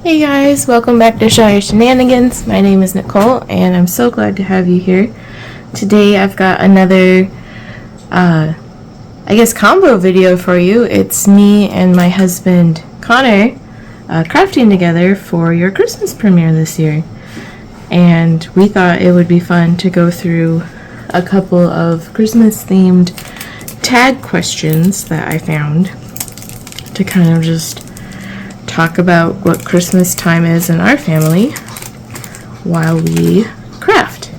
Hey guys, welcome back to Show Your Shenanigans. My name is Nicole and I'm so glad to have you here. Today I've got another, combo video for you. It's me and my husband Connor crafting together for your Christmas premiere this year. And we thought it would be fun to go through a couple of Christmas themed tag questions that I found to kind of just talk about what Christmas time is in our family while we craft.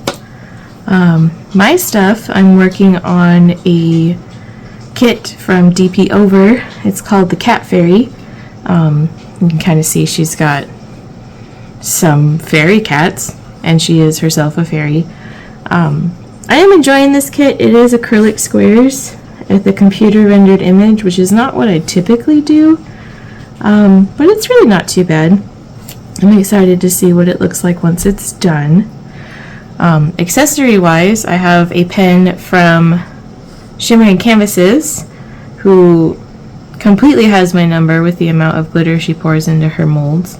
My stuff, I'm working on a kit from DP Over. It's called the Cat Fairy. You can kind of see she's got some fairy cats, and she is herself a fairy. I am enjoying this kit. It is acrylic squares with the computer rendered image, which is not what I typically do. But it's really not too bad. I'm excited to see what it looks like once it's done. Accessory wise, I have a pen from Shimmering Canvases, who completely has my number with the amount of glitter she pours into her molds.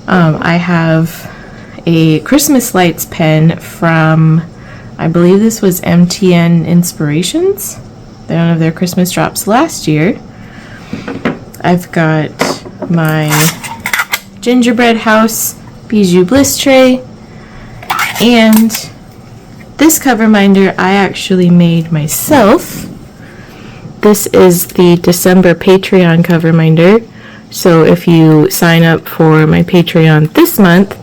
I have a Christmas lights pen from, I believe this was MTN Inspirations. They don't have their Christmas drops last year. I've got my gingerbread house bijou bliss tray, and this Coverminder I actually made myself. This is the December Patreon Coverminder, so if you sign up for my Patreon this month,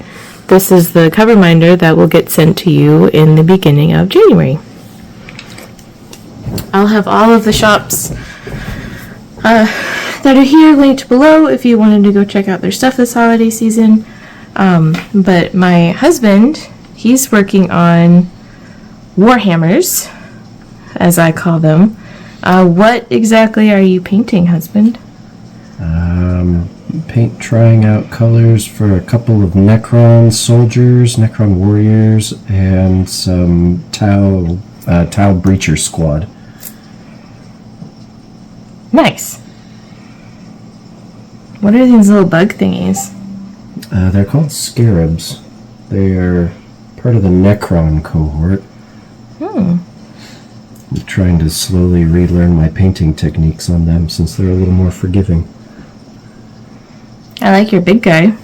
this is the Coverminder that will get sent to you in the beginning of January. I'll have all of the shops that are here linked below if you wanted to go check out their stuff this holiday season. But my husband, he's working on Warhammers, as I call them. What exactly are you painting, husband? Trying out colors for a couple of Necron soldiers, Necron warriors, and some Tau Breacher squad. Nice. What are these little bug thingies? They're called scarabs. They are part of the Necron cohort. I'm trying to slowly relearn my painting techniques on them since they're a little more forgiving. I like your big guy.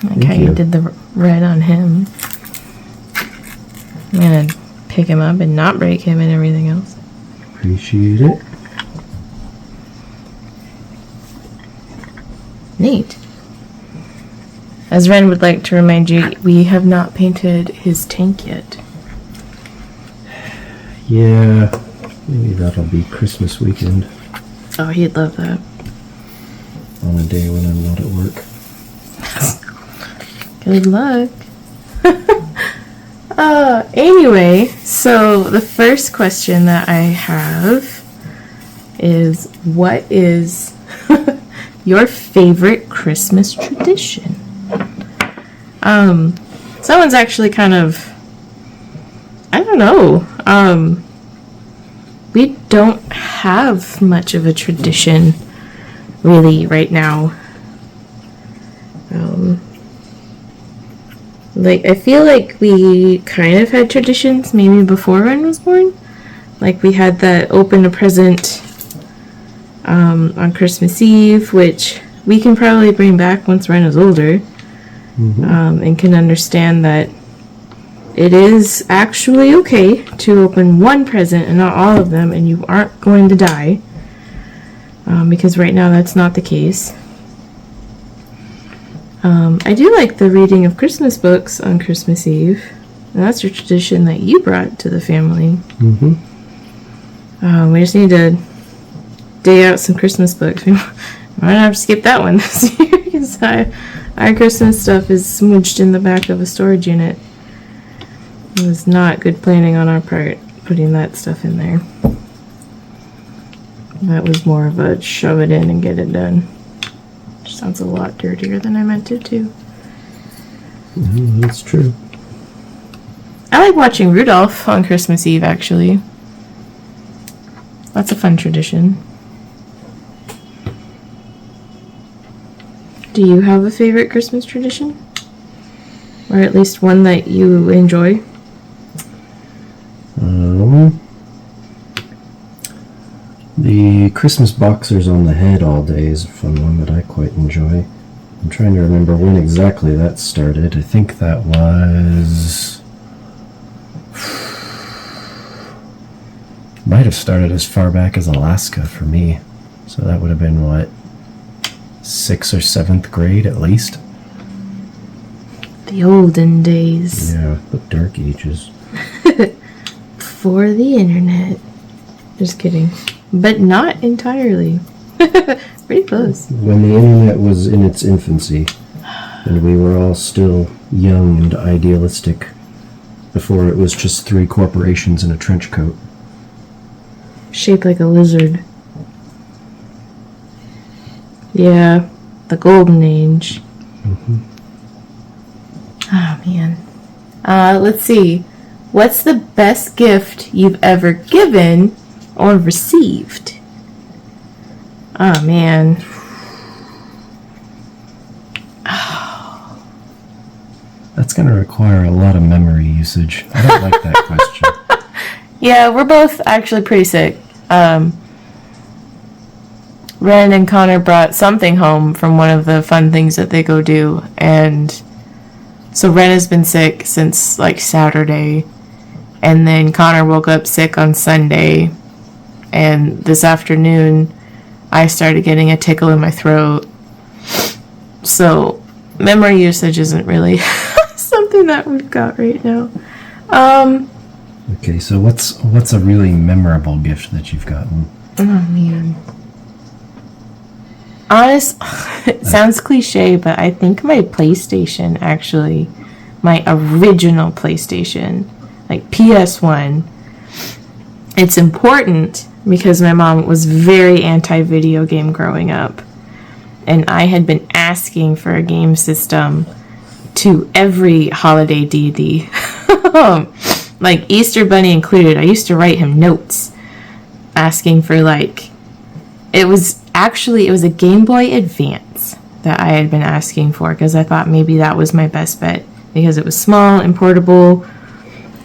I like how you did the red on him. I'm gonna pick him up and not break him and everything else. Appreciate it. Neat. As Ren would like to remind you, we have not painted his tank yet. Yeah, maybe that'll be Christmas weekend. Oh, he'd love that. On a day when I'm not at work. Good luck. Anyway, so the first question that I have is, what is your favorite Christmas tradition? Someone's actually kind of, I don't know. We don't have much of a tradition really right now. I feel like we kind of had traditions maybe before Ren was born. Like we had that open a present on Christmas Eve, which we can probably bring back once Ren is older, and can understand that it is actually okay to open one present and not all of them, and you aren't going to die, because right now that's not the case. I do like the reading of Christmas books on Christmas Eve, and that's a tradition that you brought to the family. We just need to dig out some Christmas books. We might have to skip that one this year because our Christmas stuff is smooched in the back of a storage unit. It was not good planning on our part putting that stuff in there. That was more of a shove it in and get it done. Which sounds a lot dirtier than I meant it to. That's true. I like watching Rudolph on Christmas Eve, actually. That's a fun tradition. Do you have a favorite Christmas tradition? Or at least one that you enjoy? The Christmas boxers on the head all day is a fun one that I quite enjoy. I'm trying to remember when exactly that started. I think that was... might have started as far back as Alaska for me. So that would have been, what, 6th or 7th grade at least? The olden days. Yeah, the dark ages. Before the internet. Just kidding. But not entirely. Pretty close. When the internet was in its infancy, and we were all still young and idealistic, before it was just 3 corporations in a trench coat. Shaped like a lizard. Yeah, the golden age. Mm-hmm. Oh, man. Let's see. What's the best gift you've ever given or received? Oh, man. That's going to require a lot of memory usage. I don't like that question. Yeah, we're both actually pretty sick. Ren and Connor brought something home from one of the fun things that they go do, and so Ren has been sick since like Saturday, and then Connor woke up sick on Sunday, and this afternoon I started getting a tickle in my throat. So memory usage isn't really something that we've got right now. Okay, so what's a really memorable gift that you've gotten? Oh, man. It sounds cliche, but I think my PlayStation, actually, my original PlayStation, like PS1, it's important because my mom was very anti-video game growing up, and I had been asking for a game system to every holiday deity, like Easter Bunny included. I used to write him notes asking for, like, it was a Game Boy Advance that I had been asking for because I thought maybe that was my best bet because it was small and portable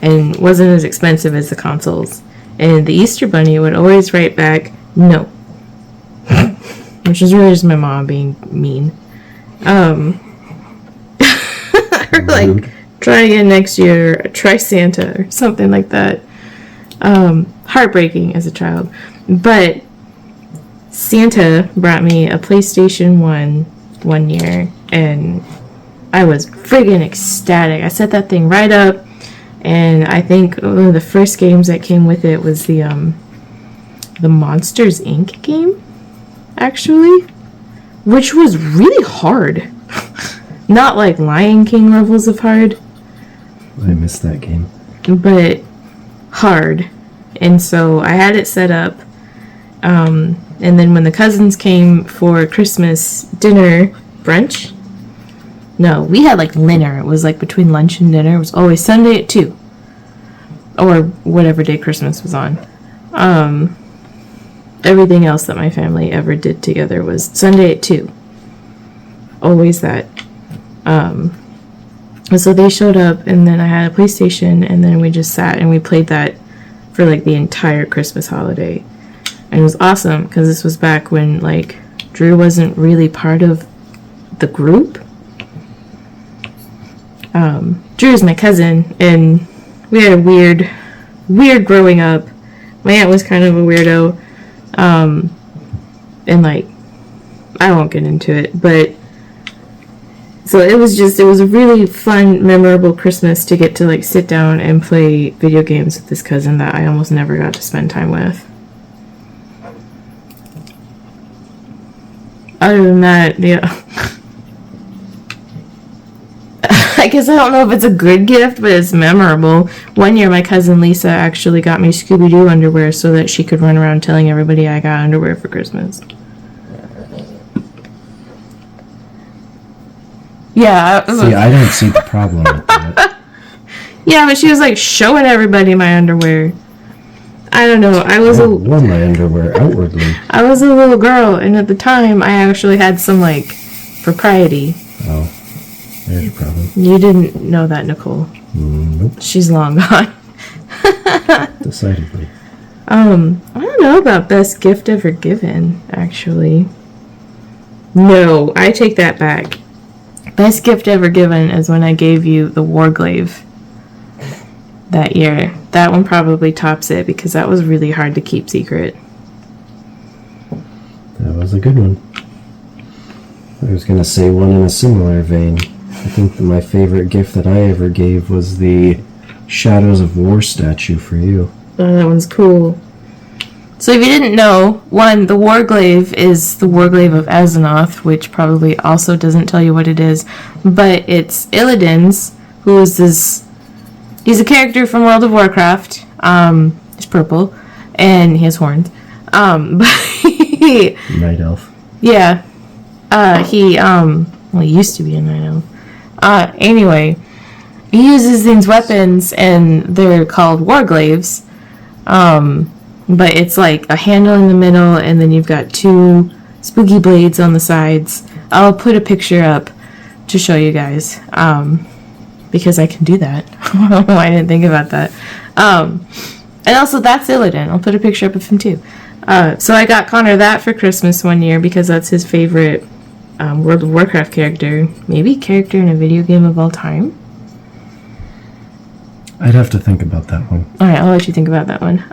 and wasn't as expensive as the consoles. And the Easter Bunny would always write back, no. Which is really just my mom being mean. Or like, try again next year, try Santa, or something like that. Heartbreaking as a child. But Santa brought me a PlayStation 1 year, and I was friggin' ecstatic. I set that thing right up, and I think one of the first games that came with it was the Monsters, Inc. game, actually, which was really hard. Not like Lion King levels of hard. I missed that game. But hard. And so I had it set up. And then when the cousins came for Christmas dinner brunch, no, we had like dinner. It was like between lunch and dinner. It was always Sunday at 2. Or whatever day Christmas was on. Everything else that my family ever did together was Sunday at 2. Always that. And so they showed up, and then I had a PlayStation, and then we just sat and we played that for like the entire Christmas holiday. And it was awesome because this was back when like Drew wasn't really part of the group. Drew is my cousin, and we had a weird growing up. My aunt was kind of a weirdo, and like I won't get into it, but so it was a really fun, memorable Christmas to get to like sit down and play video games with this cousin that I almost never got to spend time with. Other than that, yeah. I guess I don't know if it's a good gift, but it's memorable. One year, my cousin Lisa actually got me Scooby-Doo underwear so that she could run around telling everybody I got underwear for Christmas. Yeah. See, I don't see the problem with that. Yeah, but she was like showing everybody my underwear. I don't know. I wore my underwear outwardly. I was a little girl, and at the time, I actually had some like Propriety. Oh, there's a problem. You didn't know that, Nicole. Nope. She's long gone. Decidedly. I don't know about best gift ever given, actually. No, I take that back. Best gift ever given is when I gave you the Warglaive that year. That one probably tops it because that was really hard to keep secret. That was a good one. I was going to say one in a similar vein. I think that my favorite gift that I ever gave was the Shadows of War statue for you. Oh, that one's cool. So if you didn't know, one, the Warglaive is the Warglaive of Azeroth, which probably also doesn't tell you what it is, but it's Illidan's, who is this... He's a character from World of Warcraft. He's purple, and he has horns. But Night Elf. Yeah. He used to be a night elf. Anyway, he uses these weapons, and they're called Warglaives. But it's like a handle in the middle, and then you've got two spooky blades on the sides. I'll put a picture up to show you guys, because I can do that. I don't know why I didn't think about that. And also, that's Illidan. I'll put a picture up of him, too. So I got Connor that for Christmas one year, because that's his favorite World of Warcraft character. Maybe character in a video game of all time? I'd have to think about that one. Alright, I'll let you think about that one.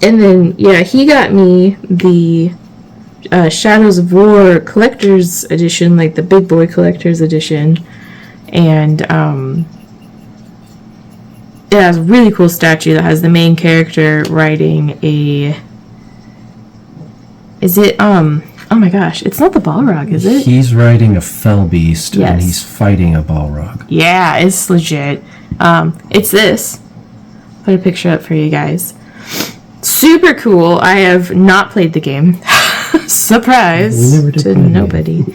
And then, yeah, he got me the Shadows of War Collector's Edition, like the Big Boy Collector's Edition. And it has a really cool statue that has the main character riding a... Is it, oh my gosh, it's not the Balrog, is it? He's riding a fell beast, Yes. and he's fighting a Balrog. Yeah, it's legit. It's this. Put a picture up for you guys. Super cool. I have not played the game. Surprise We never did to play the nobody.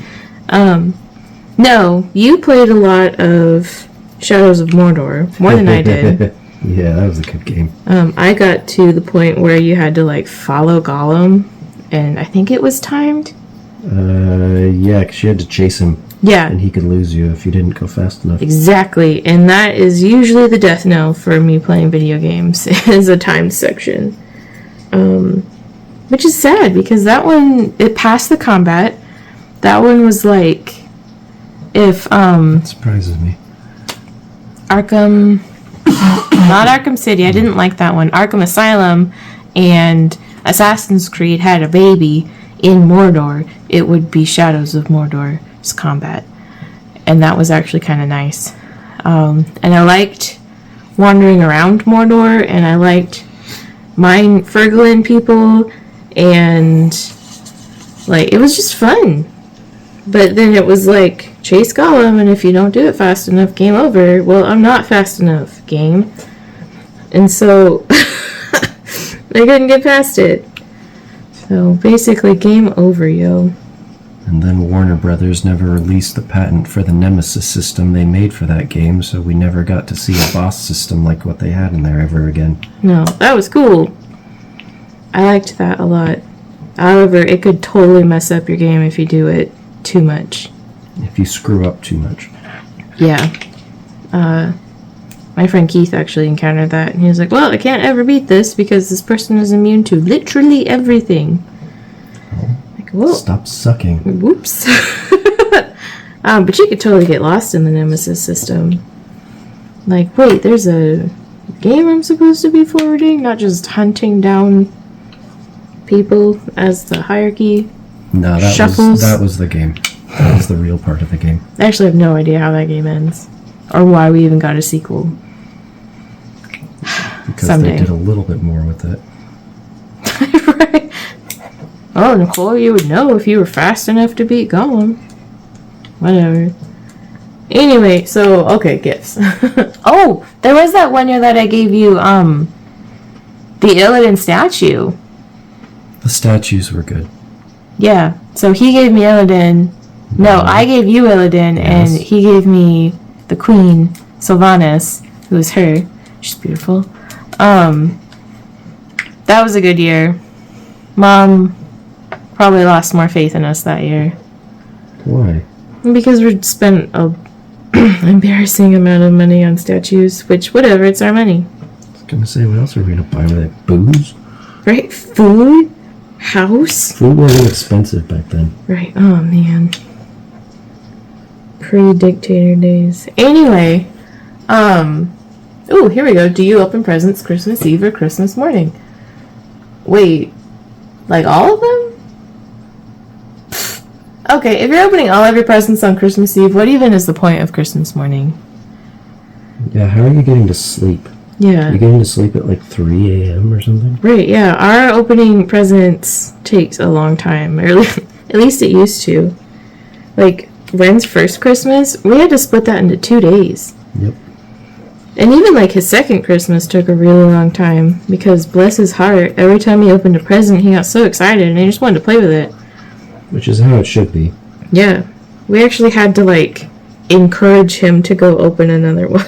No, you played a lot of Shadows of Mordor, more than I did. Yeah, that was a good game. I got to the point where you had to like follow Gollum, and I think it was timed. Yeah, because you had to chase him, Yeah, and he could lose you if you didn't go fast enough. exactly. And that is usually the death knell for me playing video games, is a timed section. Which is sad, because that one, it passed the combat. That one was like, if, That surprises me. Arkham, not Arkham City, I didn't like that one. Arkham Asylum and Assassin's Creed had a baby in Mordor, it would be Shadows of Mordor's combat. And that was actually kind of nice. And I liked wandering around Mordor, and I liked mine Fergalin people, and like, it was just fun. But then it was like, chase Gollum, and if you don't do it fast enough, game over. Well, I'm not fast enough, game. And so, I couldn't get past it. So, basically, game over, yo. And then Warner Brothers never released the patent for the Nemesis system they made for that game, so we never got to see a boss system like what they had in there ever again. No, that was cool. I liked that a lot. However, it could totally mess up your game if you do it too much. If you screw up too much. Yeah. My friend Keith actually encountered that, and he was like, well, I can't ever beat this because this person is immune to literally everything. Like, whoa. Stop sucking. Whoops. But you could totally get lost in the Nemesis system. Like, wait, there's a game I'm supposed to be forwarding, not just hunting down people as the hierarchy No, shuffles. that was the game. That was the real part of the game. I actually have no idea how that game ends, or why we even got a sequel. Because Someday. they did a little bit more with it. Right. Oh, Nicole, you would know if you were fast enough to beat Gollum. Whatever. Anyway, so, okay, gifts. Oh, there was that one year that I gave you, the Illidan statue. The statues were good. Yeah, so he gave me Illidan. No, I gave you Illidan, Yes. and he gave me the queen, Sylvanas, who was her. She's beautiful. That was a good year. Mom probably lost more faith in us that year. Why? Because we spent a embarrassing amount of money on statues, which, whatever, it's our money. I was gonna say, what else are we gonna buy with it? Booze? Right? Food? House? Food wasn't expensive back then. Right. Oh, man. Pre-dictator days. Anyway, oh, here we go. Do you open presents Christmas Eve or Christmas morning? Wait, like all of them? Okay, if you're opening all of your presents on Christmas Eve, what even is the point of Christmas morning? Yeah, how are you getting to sleep? Yeah. You getting to sleep at like 3 a.m. or something? Right, yeah. Our opening presents takes a long time. Or at least it used to. Like, Ren's first Christmas, we had to split that into 2 days. Yep. And even, like, his second Christmas took a really long time. Because, bless his heart, every time he opened a present, he got so excited and he just wanted to play with it. Which is how it should be. Yeah. We actually had to, like, encourage him to go open another one.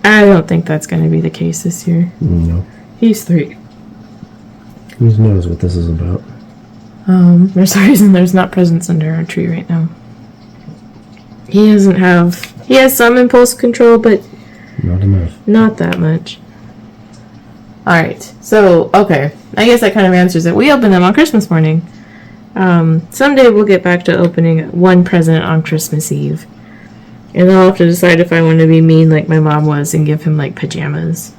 I don't think that's going to be the case this year. No. He's 3. Who knows what this is about? There's a reason there's not presents under our tree right now. He has some impulse control, but Not enough. not that much. Alright, so, okay. I guess that kind of answers it. We open them on Christmas morning. Someday we'll get back to opening one present on Christmas Eve. And I'll have to decide if I want to be mean like my mom was and give him, like, pajamas.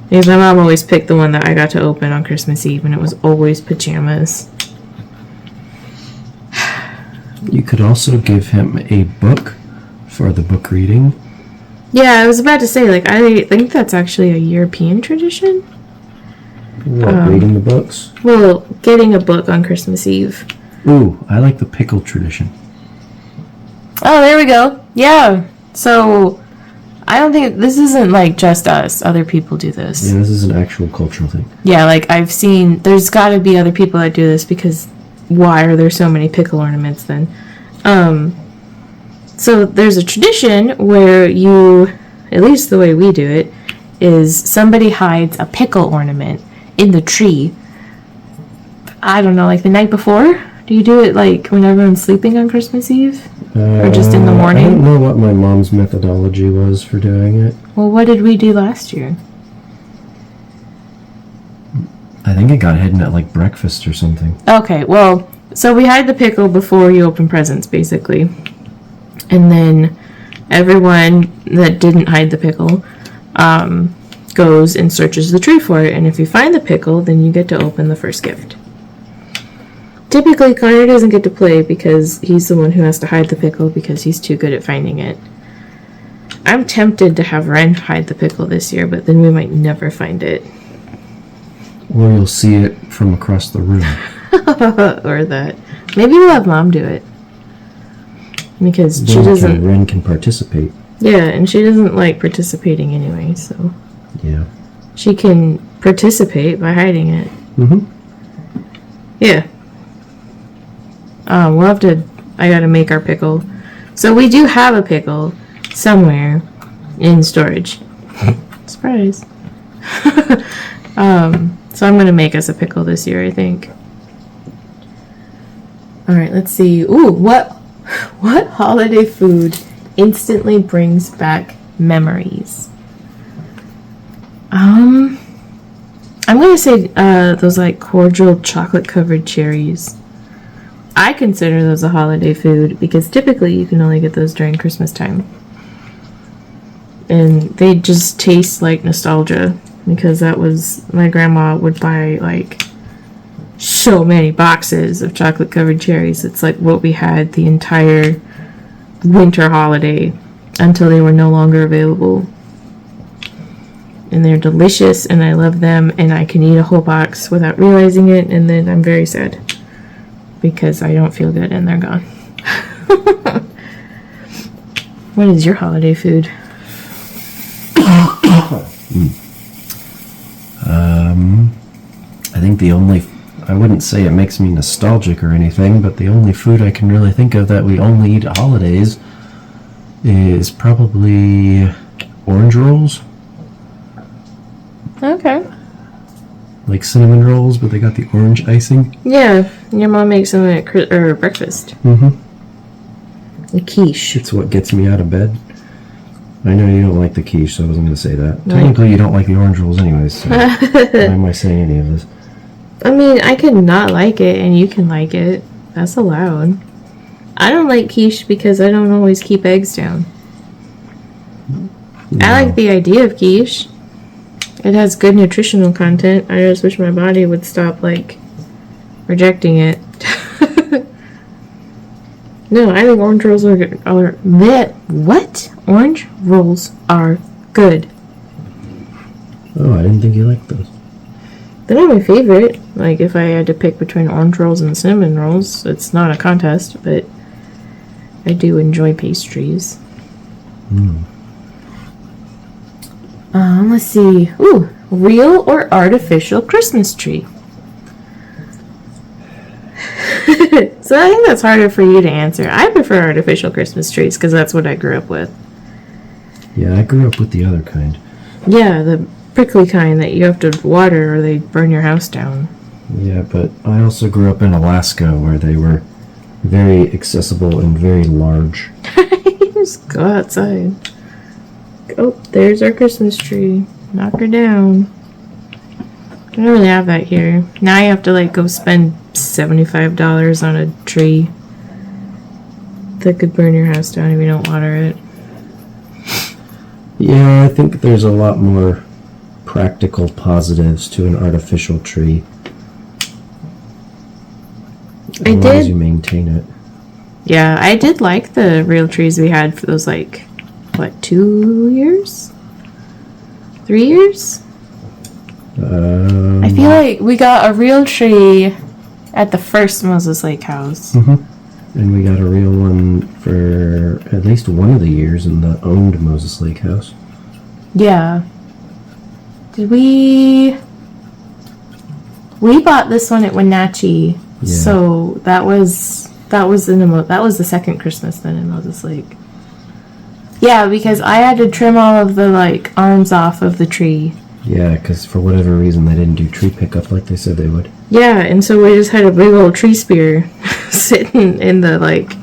Because my mom always picked the one that I got to open on Christmas Eve, and it was always pajamas. You could also give him a book for the book reading. Yeah, I was about to say, like, I think that's actually a European tradition. What, reading the books? Well, getting a book on Christmas Eve. Ooh, I like the pickle tradition. Oh, there we go. Yeah. So, I don't think this isn't like just us. Other people do this. Yeah, this is an actual cultural thing. Yeah, like I've seen, there's got to be other people that do this because why are there so many pickle ornaments then? So there's a tradition where you, at least the way we do it, is somebody hides a pickle ornament in the tree. I don't know, like the night before? Do you do it like when everyone's sleeping on Christmas Eve? Or just in the morning? I don't know what my mom's methodology was for doing it. Well, what did we do last year? I think it got hidden at like breakfast or something. Okay, well, so we hide the pickle before you open presents, basically. And then everyone that didn't hide the pickle goes and searches the tree for it. And if you find the pickle, then you get to open the first gift. Typically, Connor doesn't get to play because he's the one who has to hide the pickle because he's too good at finding it. I'm tempted to have Ren hide the pickle this year, but then we might never find it. Or you'll see it from across the room. Or that. Maybe we'll have Mom do it. Because she Then doesn't... Ren can participate. Yeah, and she doesn't like participating anyway, so... Yeah. She can participate by hiding it. Mm-hmm. Yeah. We'll have to... I gotta make our pickle. So we do have a pickle somewhere in storage. Surprise. So I'm gonna make us a pickle this year, I think. Alright, let's see. Ooh, what holiday food instantly brings back memories? I'm gonna say those like cordial chocolate covered cherries. I consider those a holiday food because typically you can only get those during Christmas time. And they just taste like nostalgia because that was, my grandma would buy like so many boxes of chocolate covered cherries. It's like what we had the entire winter holiday until they were no longer available. And they're delicious and I love them and I can eat a whole box without realizing it and then I'm very sad because I don't feel good and they're gone. What is your holiday food? I think the only... I wouldn't say it makes me nostalgic or anything, but the only food I can really think of that we only eat at holidays is probably orange rolls. Okay. Like cinnamon rolls, but they got the orange icing. Yeah, your mom makes them at breakfast. Mm-hmm. A quiche. It's what gets me out of bed. I know you don't like the quiche, so I wasn't going to say that. Technically, you don't like the orange rolls anyways, so why am I saying any of this? I mean, I can not like it, and you can like it. That's allowed. I don't like quiche because I don't always keep eggs down. No. I like the idea of quiche. It has good nutritional content. I just wish my body would stop, like, rejecting it. No, I think orange rolls are good. What? Orange rolls are good. Oh, I didn't think you liked those. They're not my favorite. Like, if I had to pick between orange rolls and cinnamon rolls, it's not a contest, but I do enjoy pastries. Let's see. Ooh, real or artificial Christmas tree? So I think that's harder for you to answer. I prefer artificial Christmas trees because that's what I grew up with. Yeah, I grew up with the other kind. Yeah, the prickly kind that you have to water or they burn your house down. Yeah, but I also grew up in Alaska where they were very accessible and very large. Just go outside. Oh, there's our Christmas tree. Knock her down. I don't really have that here. Now you have to like go spend $75 on a tree that could burn your house down if you don't water it. Yeah, I think there's a lot more practical positives to an artificial tree. As long as you maintain it. Yeah, I did like the real trees we had for those, like, what, 2 years? 3 years? I feel like we got a real tree at the first Moses Lake house. And we got a real one for at least one of the years in the owned Moses Lake house. Yeah. Did we... We bought this one at Wenatchee, so that was the second Christmas then in Moses Lake. Yeah, because I had to trim all of the, like, arms off of the tree. Yeah, because for whatever reason they didn't do tree pickup like they said they would. Yeah, and so we just had a big old tree spear sitting in the, like,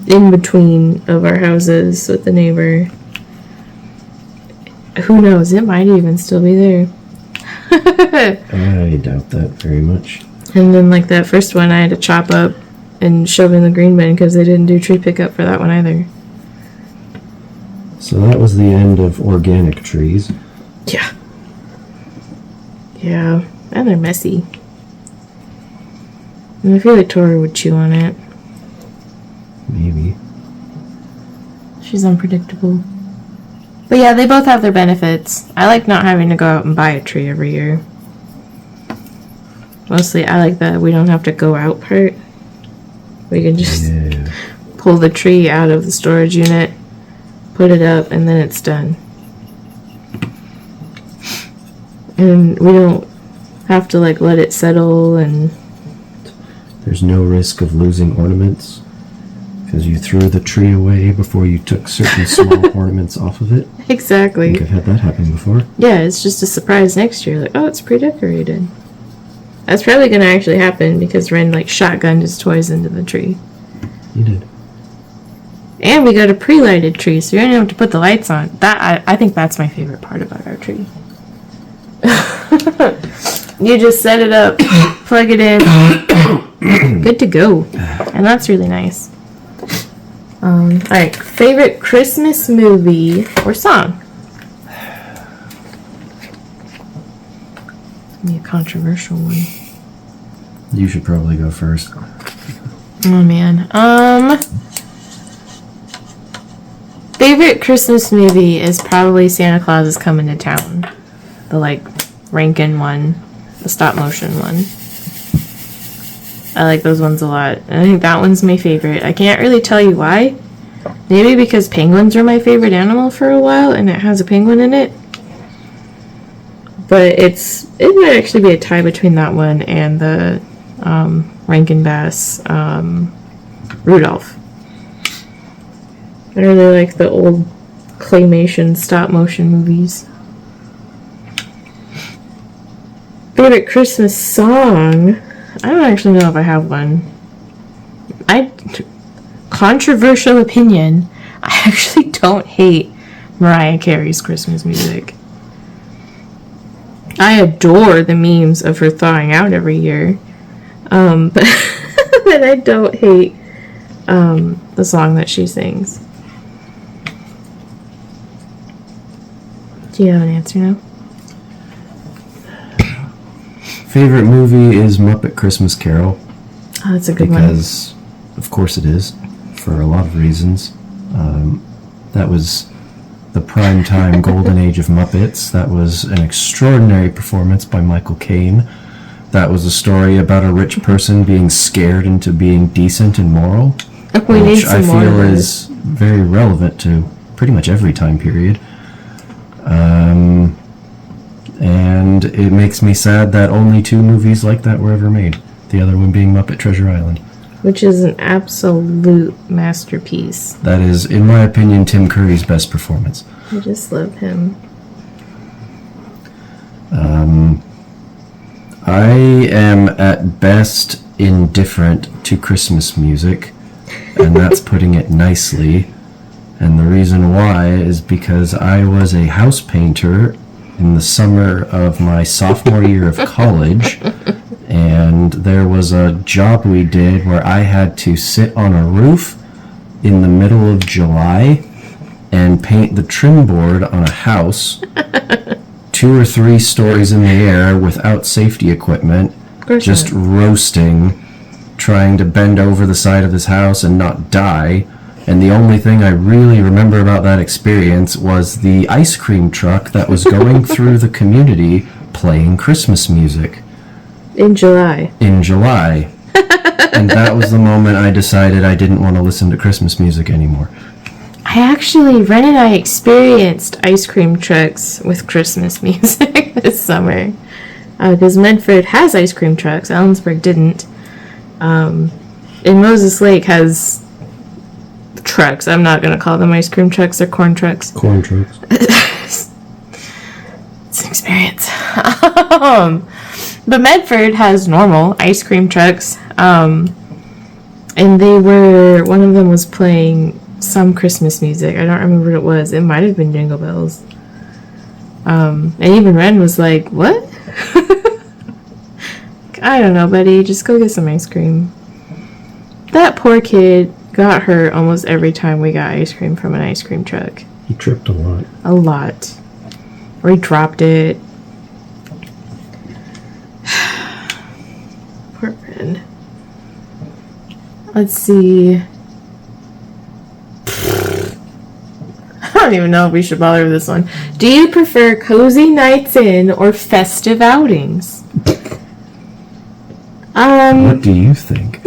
in between of our houses with the neighbor. Who knows? It might even still be there. I doubt that very much. And then, like, that first one I had to chop up and shove in the green bin because they didn't do tree pickup for that one either. So that was the end of organic trees. Yeah. Yeah, and they're messy. And I feel like Tori would chew on it. Maybe. She's unpredictable. But yeah, they both have their benefits. I like not having to go out and buy a tree every year. Mostly, I like that we don't have to go out part. We can just pull the tree out of the storage unit, put it up, and then it's done. And we don't have to, like, let it settle, and... There's no risk of losing ornaments, because you threw the tree away before you took certain small ornaments off of it. Exactly. I think I've had that happen before. Yeah, it's just a surprise next year. Like, oh, it's pre-decorated. That's probably going to actually happen, because Ren, like, shotgunned his toys into the tree. You did. And we got a pre-lighted tree, so you don't have to put the lights on. That I think that's my favorite part about our tree. You just set it up, plug it in, good to go. And that's really nice. Alright, favorite Christmas movie or song? Be a controversial one. You should probably go first. Oh man. Favorite Christmas movie is probably Santa Claus is Coming to Town. The, like, Rankin one. The stop motion one. I like those ones a lot. And I think that one's my favorite. I can't really tell you why. Maybe because penguins were my favorite animal for a while and it has a penguin in it. But it might actually be a tie between that one and the Rankin Bass Rudolph. I really like the old claymation stop motion movies. Favorite Christmas song? I don't actually know if I have one. Controversial opinion. I actually don't hate Mariah Carey's Christmas music. I adore the memes of her thawing out every year. But, but I don't hate the song that she sings. Do you have an answer now? Favorite movie is Muppet Christmas Carol. Oh, that's a good one. Because, of course it is, for a lot of reasons. That was the primetime golden age of Muppets. That was an extraordinary performance by Michael Caine. That was a story about a rich person being scared into being decent and moral, which I feel is very relevant to pretty much every time period. And it makes me sad that only 2 movies like that were ever made. The other one being Muppet Treasure Island. Which is an absolute masterpiece. That is, in my opinion, Tim Curry's best performance. I just love him. I am at best indifferent to Christmas music, and that's putting it nicely. And the reason why is because I was a house painter in the summer of my sophomore year of college, and there was a job we did where I had to sit on a roof in the middle of July and paint the trim board on a house 2 or 3 stories in the air without safety equipment, just roasting, trying to bend over the side of this house and not die. And the only thing I really remember about that experience was the ice cream truck that was going through the community playing Christmas music. In July. And that was the moment I decided I didn't want to listen to Christmas music anymore. Ren and I experienced ice cream trucks with Christmas music this summer. Because Medford has ice cream trucks. Ellensburg didn't. And Moses Lake has trucks. I'm not going to call them ice cream trucks. They're corn trucks. Corn trucks. It's an experience. But Medford has normal ice cream trucks. And one of them was playing some Christmas music. I don't remember what it was. It might have been Jingle Bells. And even Ren was like, what? I don't know, buddy. Just go get some ice cream. That poor kid got hurt almost every time we got ice cream from an ice cream truck. He tripped a lot. A lot. Or he dropped it. Poor Ren. Let's see. I don't even know if we should bother with this one. Do you prefer cozy nights in or festive outings? What do you think?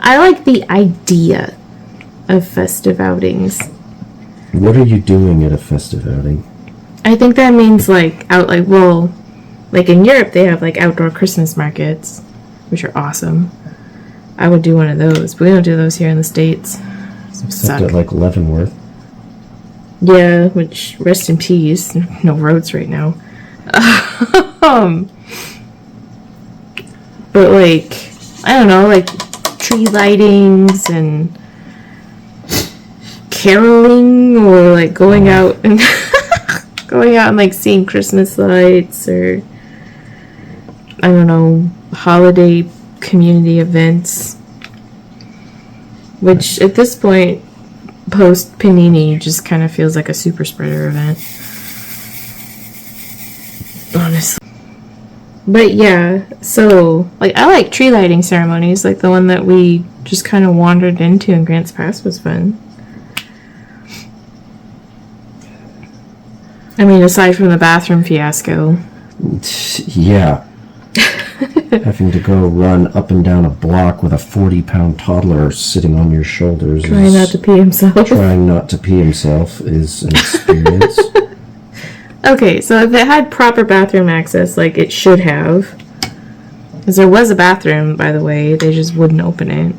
I like the idea of festive outings. What are you doing at a festive outing? I think that means like in Europe they have like outdoor Christmas markets, which are awesome. I would do one of those, but we don't do those here in the States. Except at like Leavenworth. Yeah, which, rest in peace. No roads right now. But like, I don't know, like tree lightings and caroling, or like going out and like seeing Christmas lights, or I don't know, holiday community events, which at this point, post Panini, just kind of feels like a super spreader event, honestly. But yeah, so like I like tree lighting ceremonies, like the one that we just kind of wandered into in Grants Pass was fun. I mean, aside from the bathroom fiasco. Yeah. Having to go run up and down a block with a 40-pound toddler sitting on your shoulders. Trying not to pee himself. Trying not to pee himself is an experience. Okay, so if it had proper bathroom access, like it should have, because there was a bathroom, by the way, they just wouldn't open it.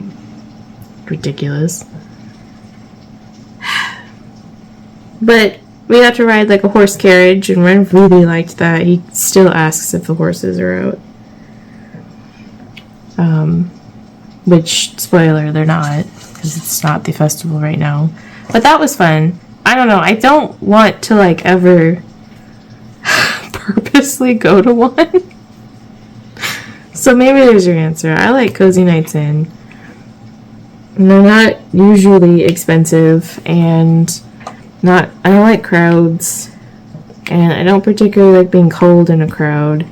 Ridiculous. But We got to ride like a horse carriage, and Ren really liked that. He still asks if the horses are out. Which, spoiler, they're not, because it's not the festival right now. But that was fun. I don't know, I don't want to like ever purposely go to one. So maybe there's your answer. I like Cozy Nights Inn. And they're not usually expensive, and I don't like crowds, and I don't particularly like being cold in a crowd,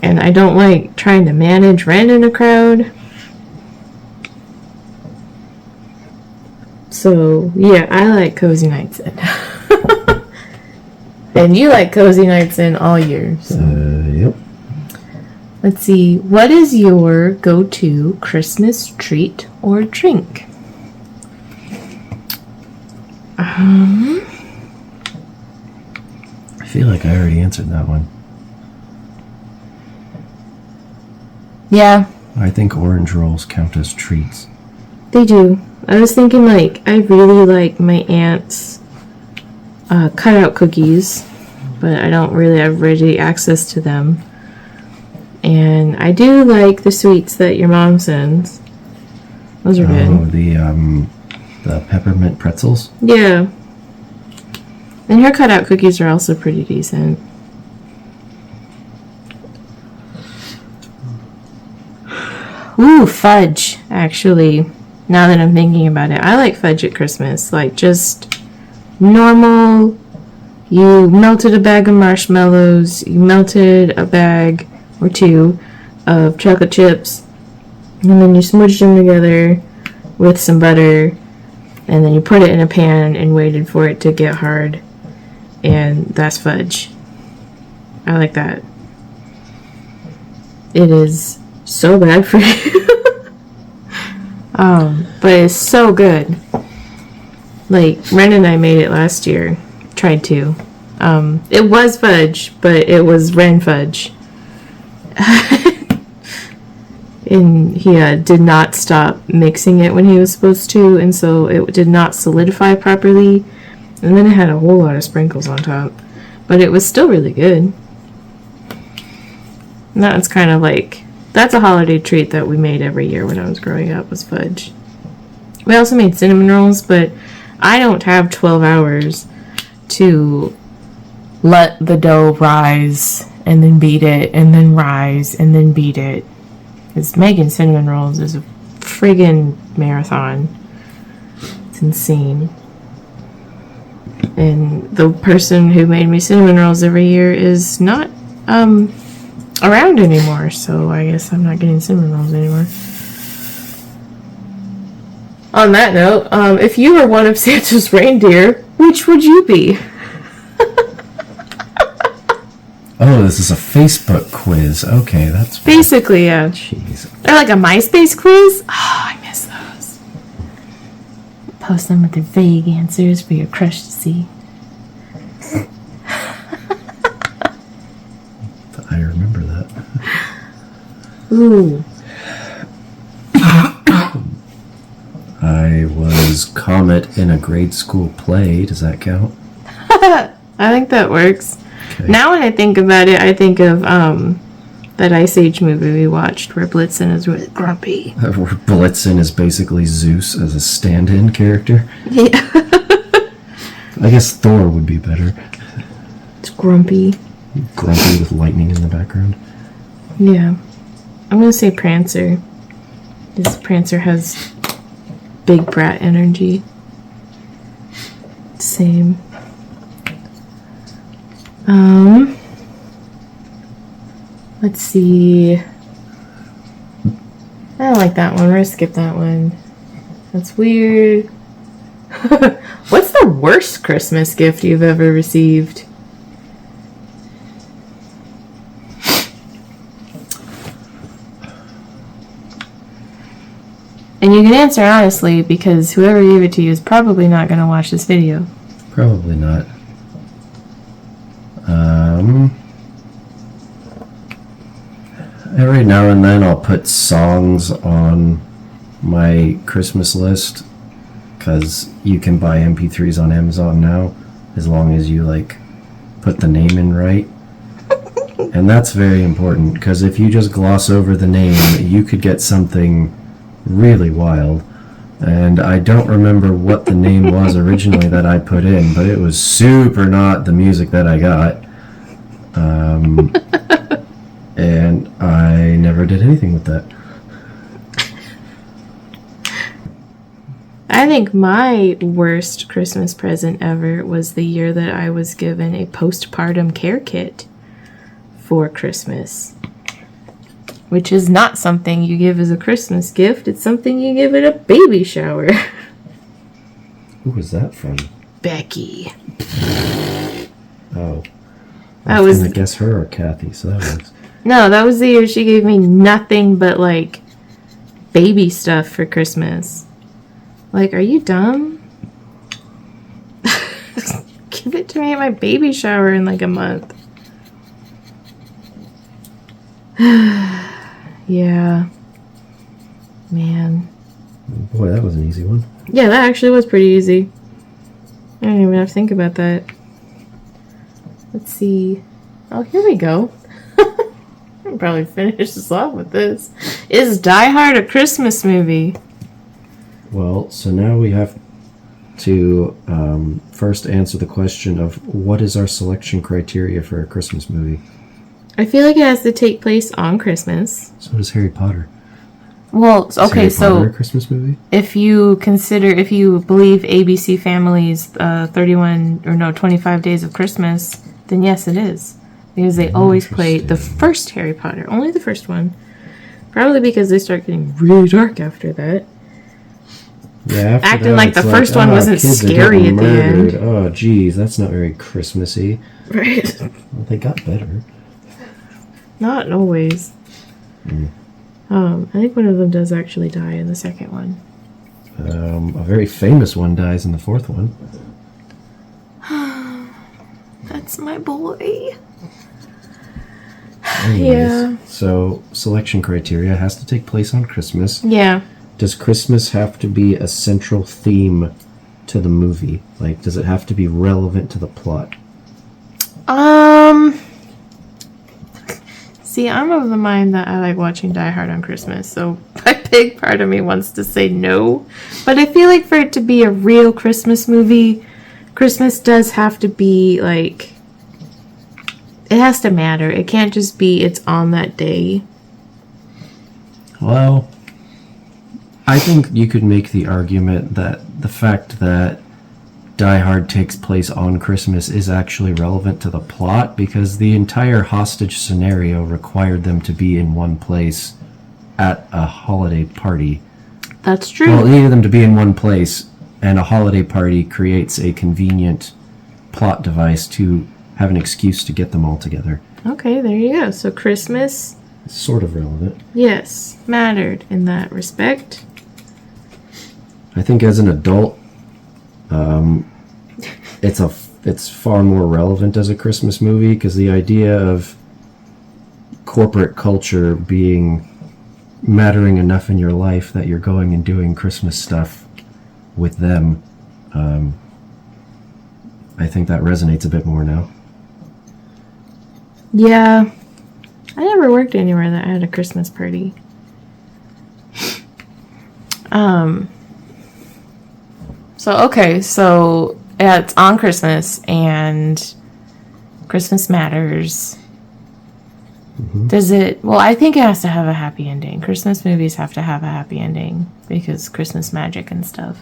and I don't like trying to manage Ren in a crowd. So yeah, I like Cozy Nights Inn. And you like Cozy Nights Inn all year. So. Yep. Let's see, what is your go-to Christmas treat or drink? I feel like I already answered that one. Yeah. I think orange rolls count as treats. They do. I was thinking, like, I really like my aunt's cutout cookies, but I don't really have ready access to them. And I do like the sweets that your mom sends. Those are good. Oh, the peppermint pretzels? Yeah. And her cutout cookies are also pretty decent. Ooh, fudge, actually. Now that I'm thinking about it. I like fudge at Christmas. Like, just normal. You melted a bag of marshmallows. You melted a bag or two of chocolate chips, and then you smooshed them together with some butter, and then you put it in a pan and waited for it to get hard, and that's fudge. I like that. It is so bad for you. But it's so good. Like, Ren and I made it last year. Tried to. It was fudge, but it was Ren fudge. And he did not stop mixing it when he was supposed to, and so it did not solidify properly, and then it had a whole lot of sprinkles on top, but it was still really good. And that's kind of like, that's a holiday treat that we made every year when I was growing up, was fudge. We also made cinnamon rolls, but I don't have 12 hours to let the dough rise and then beat it, and then rise, and then beat it. Because making cinnamon rolls is a friggin' marathon. It's insane. And the person who made me cinnamon rolls every year is not around anymore, so I guess I'm not getting cinnamon rolls anymore. On that note, if you were one of Santa's reindeer, which would you be? Oh, this is a Facebook quiz. Okay, that's fine. Basically, yeah. Jeez. Or like a MySpace quiz. Oh, I miss those. Post them with their vague answers for your crush to see. I remember that. Ooh. I was Comet in a grade school play. Does that count? I think that works. Okay. Now when I think about it, I think of that Ice Age movie we watched where Blitzen is really grumpy. Where Blitzen is basically Zeus as a stand-in character. Yeah. I guess Thor would be better. It's grumpy. Grumpy with lightning in the background. Yeah. I'm going to say Prancer. Because Prancer has big brat energy. Same. Let's see. I don't like that one. We're gonna skip that one. That's weird. What's the worst Christmas gift you've ever received? And you can answer honestly, because whoever gave it to you is probably not going to watch this video. Probably not. Every now and then I'll put songs on my Christmas list because you can buy MP3s on Amazon now as long as you like put the name in right. And that's very important, because if you just gloss over the name, you could get something really wild. And I don't remember what the name was originally that I put in, but it was super not the music that I got. And I never did anything with that. I think my worst Christmas present ever was the year that I was given a postpartum care kit for Christmas. Which is not something you give as a Christmas gift. It's something you give at a baby shower. Who was that from? Becky. Oh. I was was going to guess her or Kathy, so that works. No, that was the year she gave me nothing but, like, baby stuff for Christmas. Like, are you dumb? Give it to me at my baby shower in, like, a month. Yeah. Man. Boy, that was an easy one. Yeah, that actually was pretty easy. I don't even have to think about that. Let's see. Oh, here we go. I'll probably finish this off with this. Is Die Hard a Christmas movie? Well, so now we have to first answer the question of what is our selection criteria for a Christmas movie? I feel like it has to take place on Christmas. So does Harry Potter. Well, okay, Is Harry Potter so a Christmas movie? if you believe ABC Family's 25 Days of Christmas, then yes, it is. Because they always play the first Harry Potter, only the first one. Probably because they start getting really dark after that. Yeah, acting like the first one wasn't scary at the end. Oh, geez, that's not very Christmassy. Right. Well, they got better. Not always. I think one of them does actually die in the second one. A very famous one dies in the fourth one. That's my boy. Anyways, Yeah. So, selection criteria has to take place on Christmas. Yeah. Does Christmas have to be a central theme to the movie? Like, does it have to be relevant to the plot? See, I'm of the mind that I like watching Die Hard on Christmas, so a big part of me wants to say no. But I feel like for it to be a real Christmas movie, Christmas does have to be, like, it has to matter. It can't just be it's on that day. Well, I think you could make the argument that the fact that Die Hard takes place on Christmas is actually relevant to the plot, because the entire hostage scenario required them to be in one place at a holiday party. That's true. Well, it needed them to be in one place, and a holiday party creates a convenient plot device to have an excuse to get them all together. Okay, there you go. So Christmas, It's sort of relevant. yes, mattered in that respect. I think as an adult, it's far more relevant as a Christmas movie, because the idea of corporate culture mattering enough in your life that you're going and doing Christmas stuff with them, I think that resonates a bit more now. Yeah. I never worked anywhere that had a Christmas party. So it's on Christmas and Christmas matters. Mm-hmm. Does it? Well, I think it has to have a happy ending. Christmas movies have to have a happy ending because Christmas magic and stuff.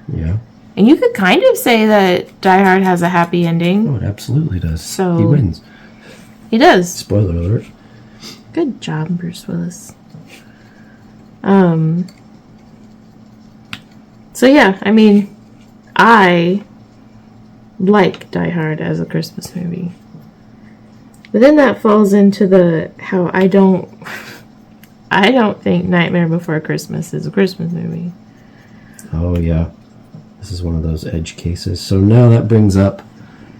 Yeah. And you could kind of say that Die Hard has a happy ending. Oh, it absolutely does. So he wins. He does. Spoiler alert. Good job, Bruce Willis. So yeah, I mean, I like Die Hard as a Christmas movie. But then that falls into how I don't think Nightmare Before Christmas is a Christmas movie. Oh, yeah. This is one of those edge cases. So now that brings up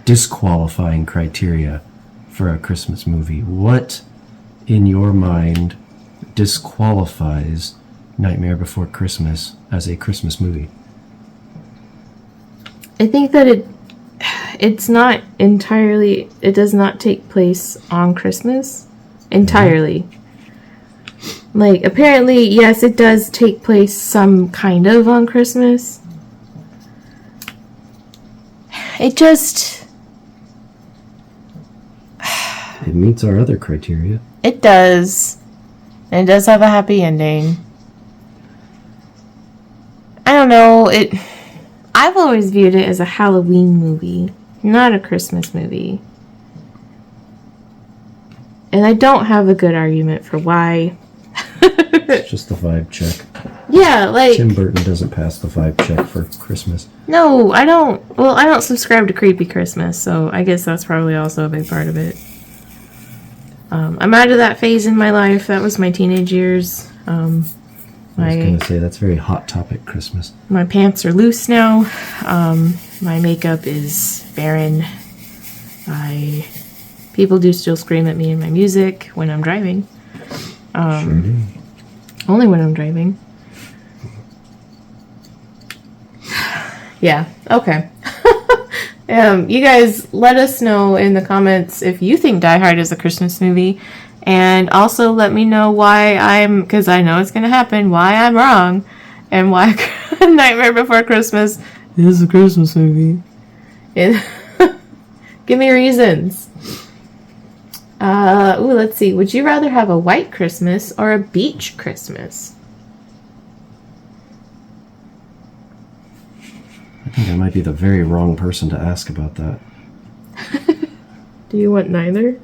disqualifying criteria for a Christmas movie. What, in your mind, disqualifies Nightmare Before Christmas as a Christmas movie? I think that it's not entirely, it does not take place on Christmas entirely. Like, apparently, yes, it does take place some kind of on Christmas. It just... It meets our other criteria. It does. And it does have a happy ending. I don't know, I've always viewed it as a Halloween movie, not a Christmas movie. And I don't have a good argument for why. It's just the vibe check. Yeah, like... Tim Burton doesn't pass the vibe check for Christmas. No, I don't. Well, I don't subscribe to Creepy Christmas, so I guess that's probably also a big part of it. I'm out of that phase in my life. That was my teenage years. I was going to say, that's very Hot Topic Christmas. My pants are loose now. My makeup is barren. People do still scream at me in my music when I'm driving. Sure do. Only when I'm driving. Yeah, okay. You guys let us know in the comments if you think Die Hard is a Christmas movie. And also let me know why because I know it's going to happen, why I'm wrong. And why Nightmare Before Christmas is a Christmas movie. Give me reasons. Let's see. Would you rather have a white Christmas or a beach Christmas? I think I might be the very wrong person to ask about that. Do you want neither?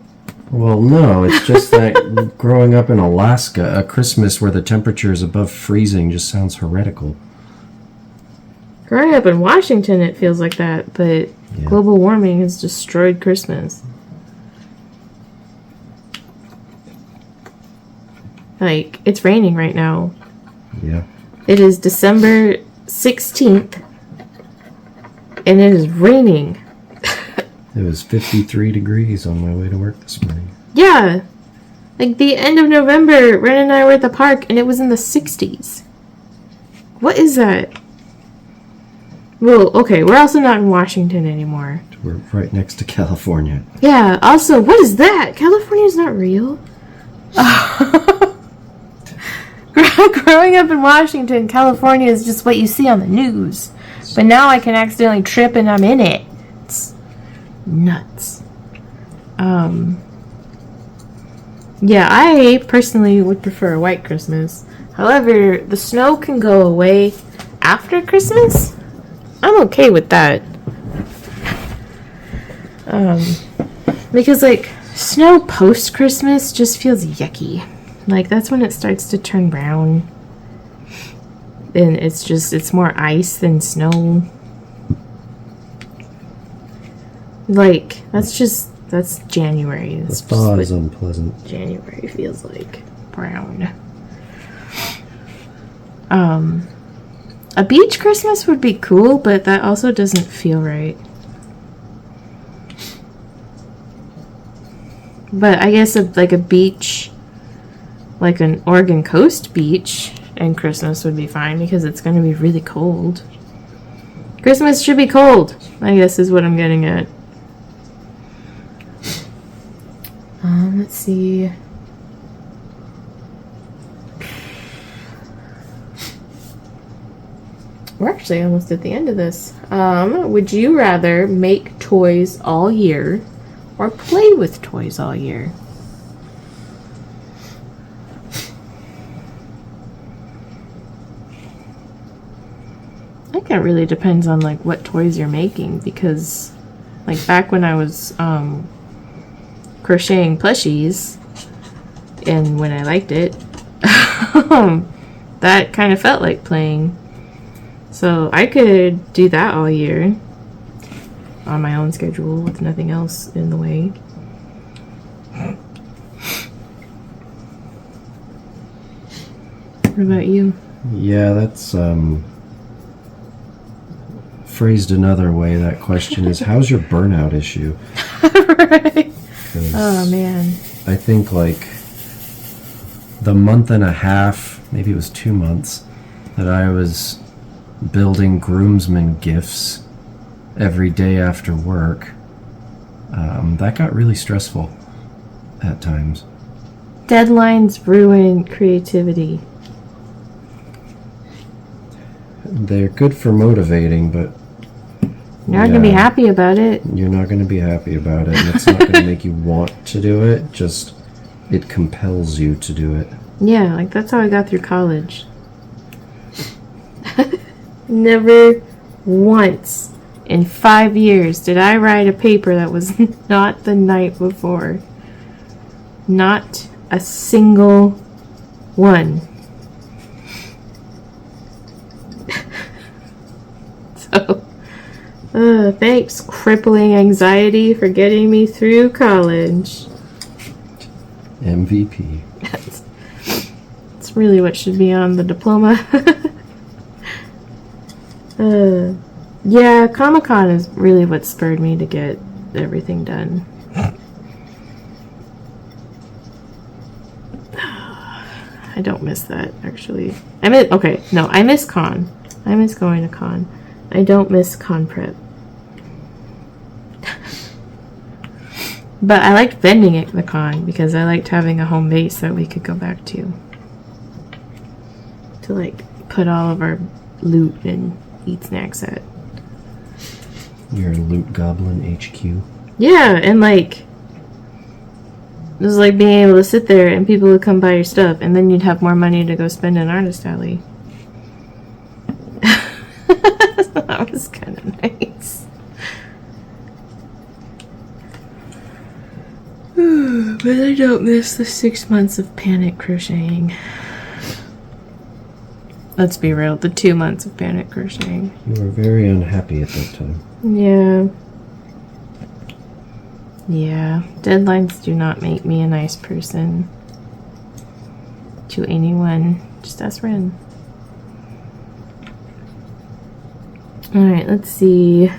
Well, no. It's just that growing up in Alaska, a Christmas where the temperature is above freezing just sounds heretical. Growing up in Washington, it feels like that, but global warming has destroyed Christmas. Like, it's raining right now. Yeah. It is December 16th, and it is raining. It was 53 degrees on my way to work this morning. Yeah. Like, the end of November, Ren and I were at the park, and it was in the 60s. What is that? Well, okay, we're also not in Washington anymore. We're right next to California. Yeah, also, what is that? California's not real. Growing up in Washington, California is just what you see on the news. But now I can accidentally trip and I'm in it. It's nuts. Yeah, I personally would prefer a white Christmas. However, the snow can go away after Christmas. I'm okay with that. Because, like, snow post-Christmas just feels yucky. Like, that's when it starts to turn brown. And it's more ice than snow. Like, that's January. The thaw is unpleasant. January feels like. Brown. A beach Christmas would be cool, but that also doesn't feel right. But I guess like a beach, like an Oregon coast beach, and Christmas would be fine because it's going to be really cold. Christmas should be cold, I guess is what I'm getting at. Let's see. We're actually almost at the end of this. Would you rather make toys all year or play with toys all year? I think it really depends on like what toys you're making, because like back when I was crocheting plushies and when I liked it, that kind of felt like playing. So I could do that all year on my own schedule with nothing else in the way. What about you? Yeah, that's phrased another way. That question is, how's your burnout issue? Right. Oh man. I think like the month and a half, maybe it was 2 months, that I was building groomsmen gifts every day after work, that got really stressful at times. Deadlines ruin creativity. They're good for motivating, but You're not going to be happy about it. You're not going to be happy about it, and it's not going to make you want to do it, just it compels you to do it. Yeah, like that's how I got through college. Never once in 5 years did I write a paper that was not the night before. Not a single one. So, thanks, crippling anxiety, for getting me through college. MVP. That's really what should be on the diploma. Yeah, Comic-Con is really what spurred me to get everything done. I don't miss that, actually. I miss con. I miss going to con. I don't miss con prep. But I liked vending at the con because I liked having a home base that we could go back to. To, like, put all of our loot and eat snacks at. Your loot goblin HQ. Yeah, and like it was like being able to sit there and people would come buy your stuff, and then you'd have more money to go spend in Artist Alley. That was kind of nice. But I don't miss the 6 months of panic crocheting. Let's be real, the 2 months of panic crocheting. You were very unhappy at that time. Yeah. Yeah. Deadlines do not make me a nice person. To anyone. Just ask Ren. Alright, let's see.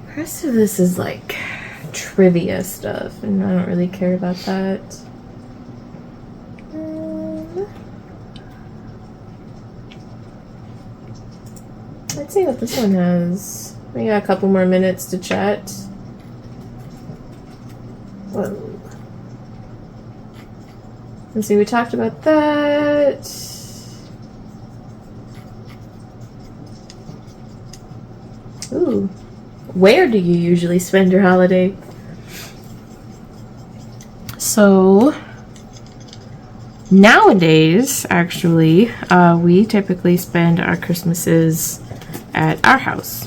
The rest of this is like trivia stuff, and I don't really care about that. Let's see what this one has. We got a couple more minutes to chat. Whoa. Let's see, we talked about that. Ooh. Where do you usually spend your holiday? So, nowadays, actually, we typically spend our Christmases at our house,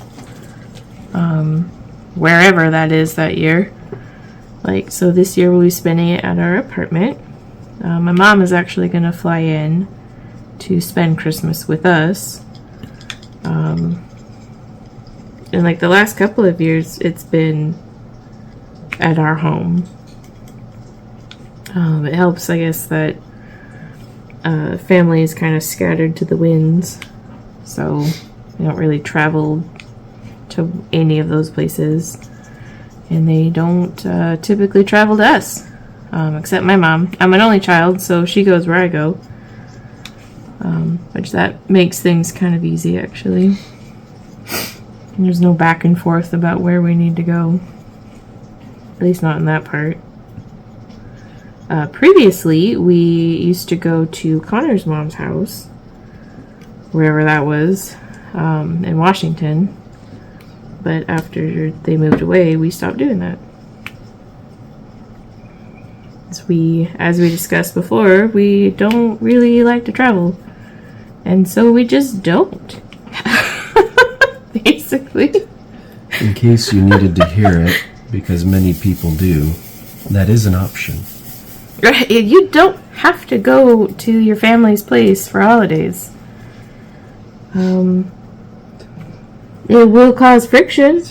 wherever that is that year. Like, so this year we'll be spending it at our apartment. My mom is actually going to fly in to spend Christmas with us. And like the last couple of years, it's been at our home. It helps, I guess, that family is kind of scattered to the winds, so they don't really travel to any of those places, and they don't typically travel to us, except my mom. I'm an only child, so she goes where I go, which that makes things kind of easy, actually. And there's no back and forth about where we need to go, at least not in that part. Previously, we used to go to Connor's mom's house, wherever that was, in Washington. But after they moved away, we stopped doing that. As we discussed before, we don't really like to travel. And so we just don't. Basically. In case you needed to hear it, because many people do, that is an option. Right, you don't have to go to your family's place for holidays. It will cause friction.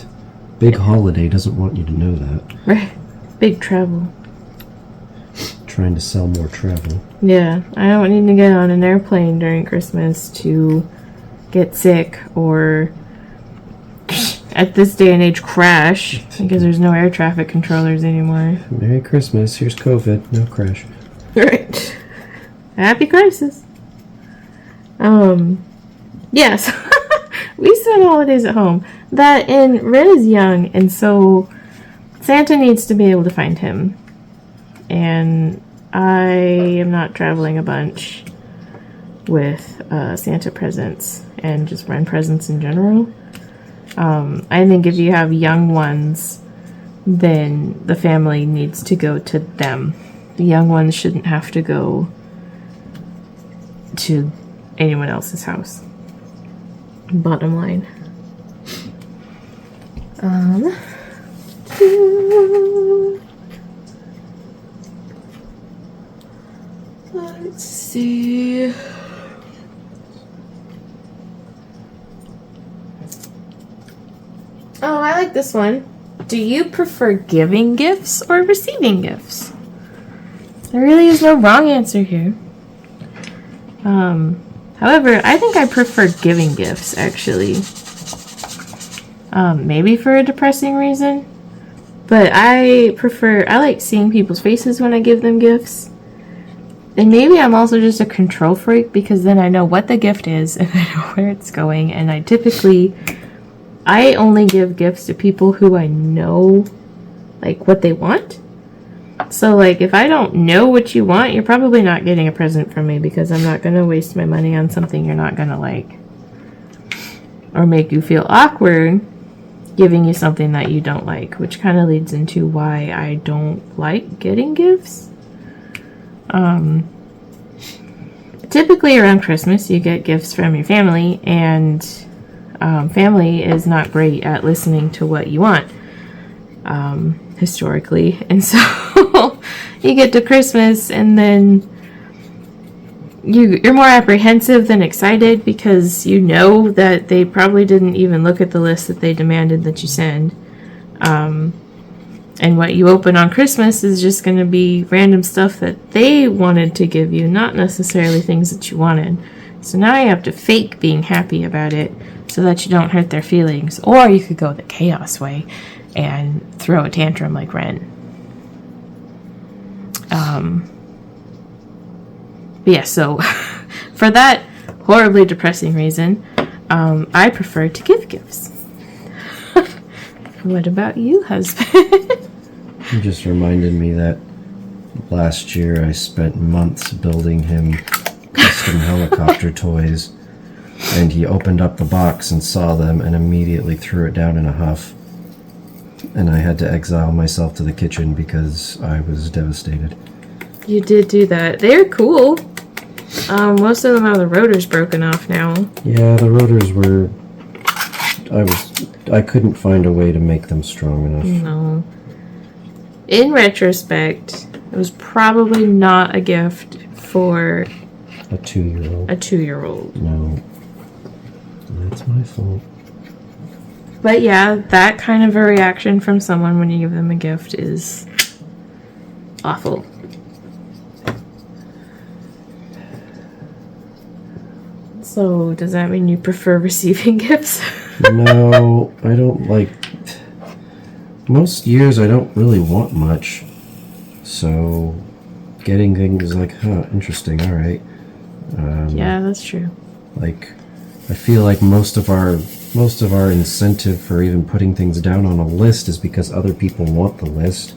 Big holiday doesn't want you to know that. Right. Big travel. Trying to sell more travel. Yeah, I don't need to get on an airplane during Christmas to get sick or, at this day and age, crash because there's no air traffic controllers anymore. Merry Christmas. Here's COVID. No crash. Right. Happy crisis. Yes. We spend holidays at home. And Ren is young, and so Santa needs to be able to find him. And I am not traveling a bunch with Santa presents and just Ren presents in general. I think if you have young ones, then the family needs to go to them. The young ones shouldn't have to go to anyone else's house. Bottom line. Let's see. Oh, I like this one. Do you prefer giving gifts or receiving gifts? There really is no wrong answer here. However, I think I prefer giving gifts, actually. Maybe for a depressing reason. But I like seeing people's faces when I give them gifts. And maybe I'm also just a control freak because then I know what the gift is and I know where it's going. And I only give gifts to people who I know, like, what they want. So, like, if I don't know what you want, you're probably not getting a present from me because I'm not going to waste my money on something you're not going to like. Or make you feel awkward giving you something that you don't like, which kind of leads into why I don't like getting gifts. Typically around Christmas, you get gifts from your family, and family is not great at listening to what you want, historically. And so you get to Christmas, and then you're more apprehensive than excited because you know that they probably didn't even look at the list that they demanded that you send. And what you open on Christmas is just going to be random stuff that they wanted to give you, not necessarily things that you wanted. So now you have to fake being happy about it so that you don't hurt their feelings. Or you could go the chaos way and throw a tantrum like Ren. But yeah, so for that horribly depressing reason, I prefer to give gifts. What about you, husband? You just reminded me that last year I spent months building him custom helicopter toys, and he opened up the box and saw them and immediately threw it down in a huff. And I had to exile myself to the kitchen because I was devastated. You did do that. They're cool. Most of them have the rotors broken off now. Yeah, the rotors were... I couldn't find a way to make them strong enough. No. In retrospect, it was probably not a gift for... A 2-year-old. A 2-year-old. No. That's my fault. But yeah, that kind of a reaction from someone when you give them a gift is awful. So, does that mean you prefer receiving gifts? No, I don't like... Most years I don't really want much. So, getting things is like, huh, interesting, alright. Yeah, that's true. Like, I feel like most of our incentive for even putting things down on a list is because other people want the list.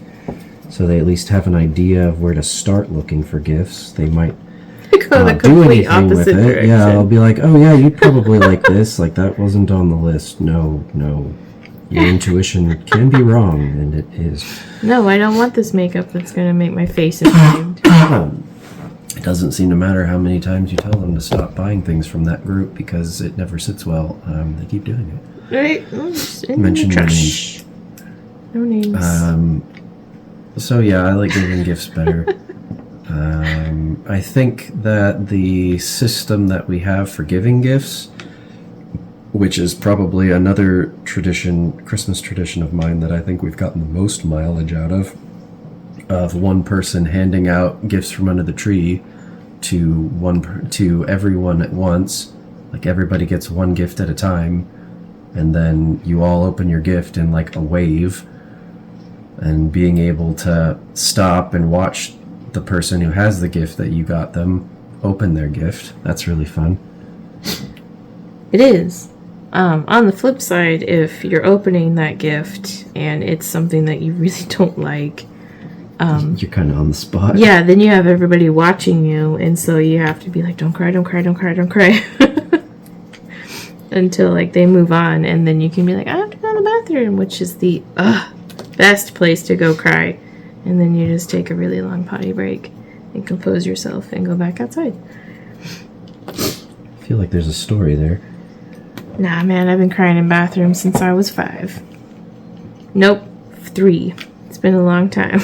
So they at least have an idea of where to start looking for gifts. They might not do anything with it. Direction. Yeah, I'll be like, oh yeah, you'd probably like this. Like, that wasn't on the list. No. Your intuition can be wrong, and it is. No, I don't want this makeup that's going to make my face inflamed. It doesn't seem to matter how many times you tell them to stop buying things from that group because it never sits well. They keep doing it. Right. Mention no names. No names. So yeah, I like giving gifts better. I think that the system that we have for giving gifts, which is probably another Christmas tradition of mine that I think we've gotten the most mileage out of one person handing out gifts from under the tree to everyone at once. Like, everybody gets one gift at a time, and then you all open your gift in like a wave, and being able to stop and watch the person who has the gift that you got them open their gift. That's really fun. It is. On the flip side, if you're opening that gift and it's something that you really don't like, you're kind of on the spot. yeah, then you have everybody watching you, and so you have to be like, don't cry, don't cry, don't cry, don't cry. Until like they move on, and then you can be like, I have to go to the bathroom, which is the best place to go cry. And then you just take a really long potty break and compose yourself and go back outside. I feel like there's a story there. Nah, man, I've been crying in bathrooms since I was 5. Nope, 3. It's been a long time.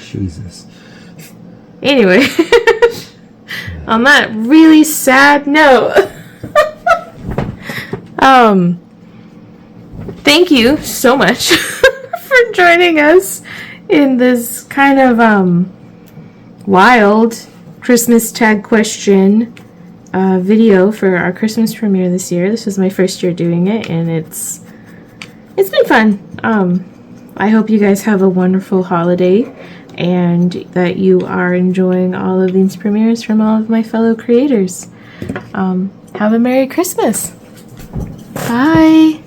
Jesus. Anyway, on that really sad note, thank you so much for joining us in this kind of wild Christmas tag question video for our Christmas premiere this year. This was my first year doing it, and it's been fun. I hope you guys have a wonderful holiday and that you are enjoying all of these premieres from all of my fellow creators. Have a Merry Christmas. Bye.